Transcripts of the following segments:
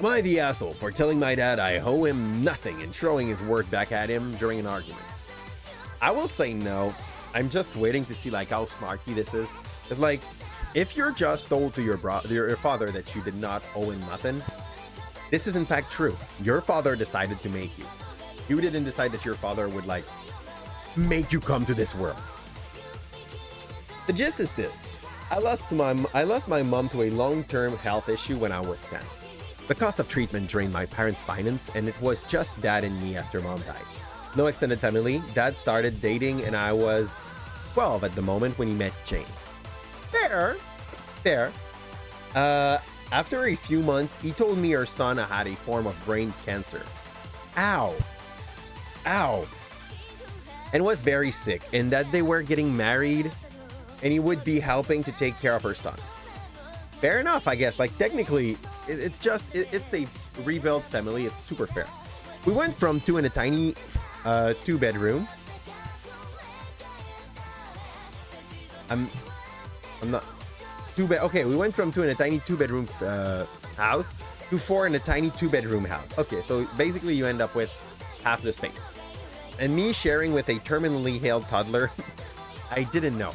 Am I the asshole for telling my dad I owe him nothing and throwing his work back at him during an argument? I will say no. I'm just waiting to see like how snarky this is. It's like, if you're just told to your father that you did not owe him nothing, this is in fact true. Your father decided to make you. You didn't decide that your father would like make you come to this world. The gist is this. I lost my mom to a long-term health issue when I was 10. The cost of treatment drained my parents' finance, and it was just dad and me after mom died. No extended family. Dad started dating and I was 12 at the moment when he met Jane. Fair. After a few months, he told me her son had a form of brain cancer. Ow. And was very sick, and that they were getting married and he would be helping to take care of her son. Fair enough, I guess. Like, technically, it's a rebuilt family. It's super fair. We went from two in a tiny two-bedroom. Okay, we went from two in a tiny two-bedroom house to four in a tiny two-bedroom house. Okay, so basically you end up with half the space. And me sharing with a terminally ill toddler, I didn't know.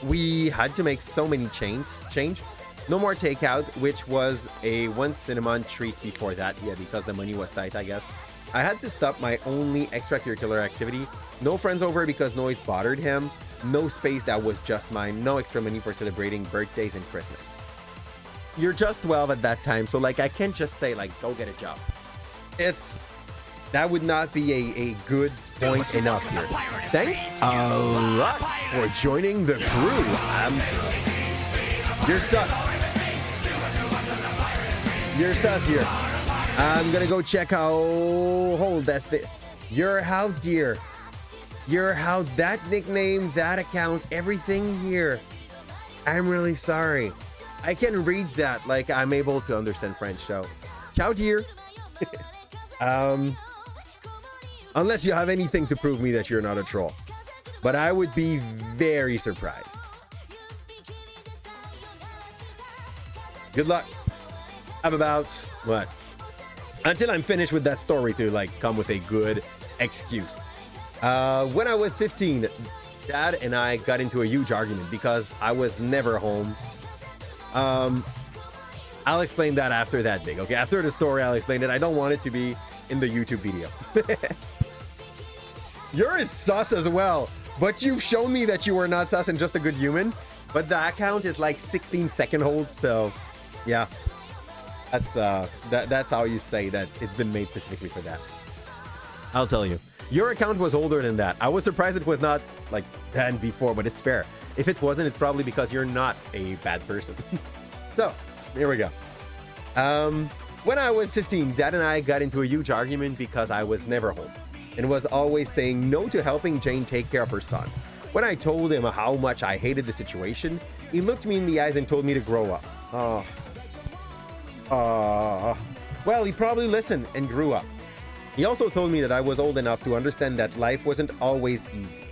We had to make so many change. No more takeout, which was a once in a month treat before that. Yeah, because the money was tight, I guess. I had to stop my only extracurricular activity. No friends over because noise bothered him. No space that was just mine. No extra money for celebrating birthdays and Christmas. You're just 12 at that time, so like I can't just say like go get a job. That would not be a good point enough here. Thanks a lot for joining the crew. I'm sorry. You're sus. You're sus here. I'm gonna go check how old that's the. You're how dear. You're how that nickname, that account, everything here. I'm really sorry. I can read that like I'm able to understand French, so ciao dear. Unless you have anything to prove me that you're not a troll. But I would be very surprised. Good luck. Have about, what? Until I'm finished with that story to like come with a good excuse. When I was 15, Dad and I got into a huge argument because I was never home. I'll explain that after that big, okay? After the story, I'll explain it. I don't want it to be in the YouTube video. You're as sus as well, but you've shown me that you are not sus and just a good human. But the account is like 16-second hold, so yeah, that's how you say that it's been made specifically for that. I'll tell you, your account was older than that. I was surprised it was not like 10 before, but it's fair. If it wasn't, it's probably because you're not a bad person. So here we go. When I was 15, Dad and I got into a huge argument because I was never home and was always saying no to helping Jane take care of her son. When I told him how much I hated the situation, he looked me in the eyes and told me to grow up. Well, he probably listened and grew up. He also told me that I was old enough to understand that life wasn't always easy.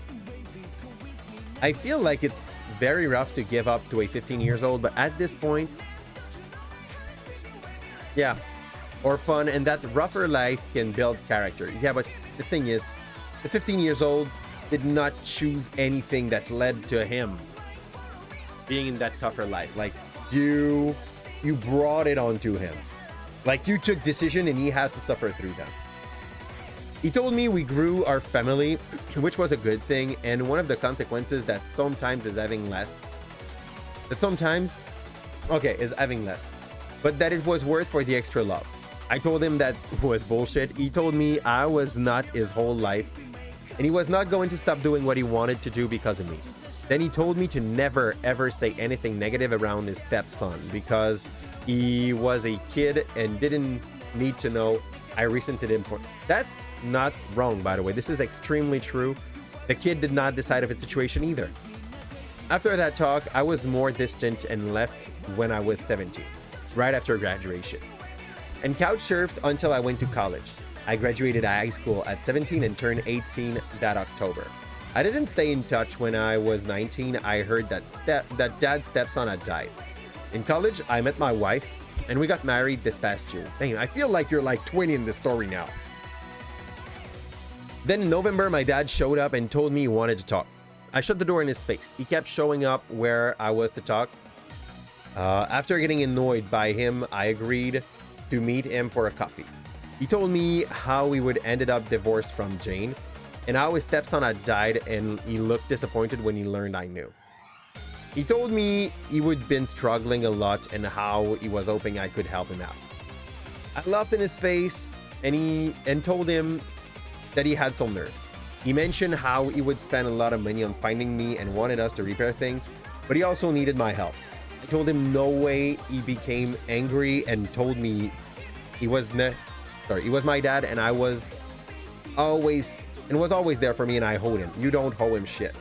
I feel like it's very rough to give up to a 15 years old, but at this point, yeah, or fun, and that rougher life can build character. Yeah, but the thing is, the 15 years old did not choose anything that led to him being in that tougher life. Like, you brought it onto him. Like, you took decision and he has to suffer through them. He told me we grew our family, which was a good thing, and one of the consequences that sometimes is having less. But that it was worth for the extra love. I told him that was bullshit. He told me I was not his whole life, and he was not going to stop doing what he wanted to do because of me. Then he told me to never ever say anything negative around his stepson because he was a kid and didn't need to know I resented him for. That's not wrong, by the way. This is extremely true. The kid did not decide of its situation either. After that talk, I was more distant and left when I was 17, right after graduation, and couch surfed until I went to college. I graduated high school at 17 and turned 18 that October. I didn't stay in touch. When I was 19, I heard that Dad's stepson had died. In college, I met my wife. and we got married this past June. Dang, I feel like you're like 20 in this story now. Then in November, my dad showed up and told me he wanted to talk. I shut the door in his face. He kept showing up where I was to talk. After getting annoyed by him, I agreed to meet him for a coffee. He told me how we would ended up divorced from Jane and how his stepson had died, and he looked disappointed when he learned I knew. He told me he would been struggling a lot and how he was hoping I could help him out. I laughed in his face and told him that he had some nerve. He mentioned how he would spend a lot of money on finding me and wanted us to repair things, but he also needed my help. I told him no way. He became angry and told me he was my dad and I was always there for me and I owed him. You don't owe him shit.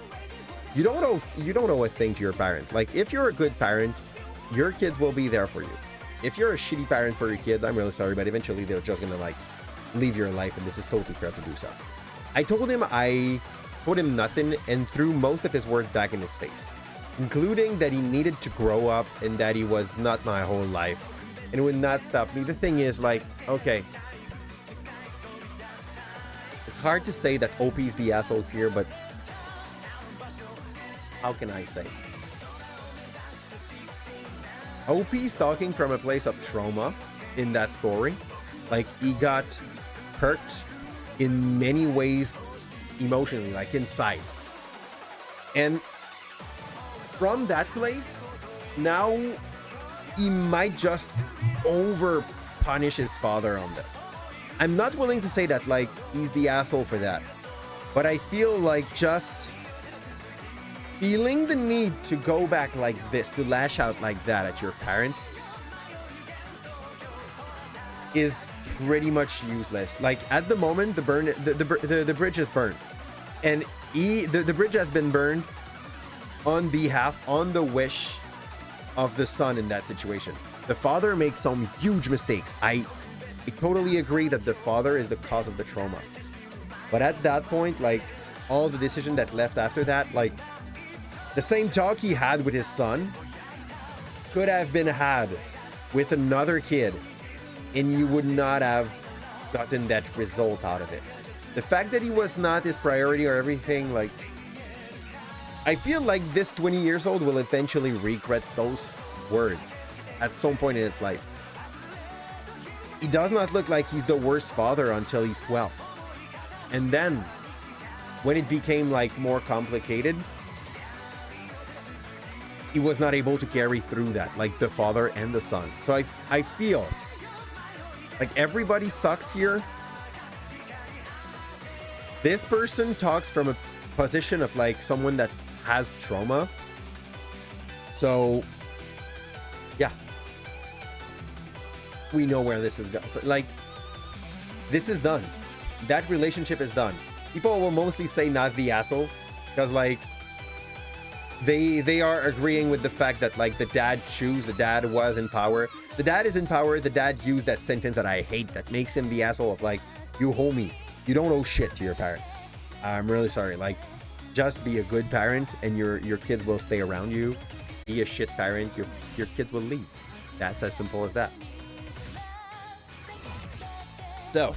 You don't owe a thing to your parent. Like, if you're a good parent, your kids will be there for you. If you're a shitty parent for your kids, I'm really sorry, but eventually they're just gonna like leave your life, and this is totally fair to do so. I told him nothing and threw most of his words back in his face, including that he needed to grow up and that he was not my whole life and would not stop me. The thing is, like, okay, it's hard to say that OP is the asshole here, but how can I say? OP's talking from a place of trauma in that story. Like, he got hurt in many ways emotionally, like inside. And from that place, now he might just over punish his father on this. I'm not willing to say that like he's the asshole for that, but I feel like just feeling the need to go back like this, to lash out like that at your parent, is pretty much useless. Like, at the moment, the bridge is burned, and the bridge has been burned on the wish of the son in that situation. The father makes some huge mistakes. I totally agree that the father is the cause of the trauma, but at that point, like, all the decision that left after that, like, the same talk he had with his son could have been had with another kid, and you would not have gotten that result out of it. The fact that he was not his priority or everything, like, I feel like this 20 years old will eventually regret those words at some point in its life. He does not look like he's the worst father until he's 12. And then when it became like more complicated, he was not able to carry through that, like the father and the son. So I feel like everybody sucks here. This person talks from a position of like someone that has trauma. So yeah, we know where this is going. So, like, this is done. That relationship is done. People will mostly say not the asshole, because like they are agreeing with the fact that like the dad was in power. The dad is in power. The dad used that sentence that I hate that makes him the asshole of like, you owe me. You don't owe shit to your parent. I'm really sorry. Like, just be a good parent and your kids will stay around you. Be a shit parent, your kids will leave. That's as simple as that. So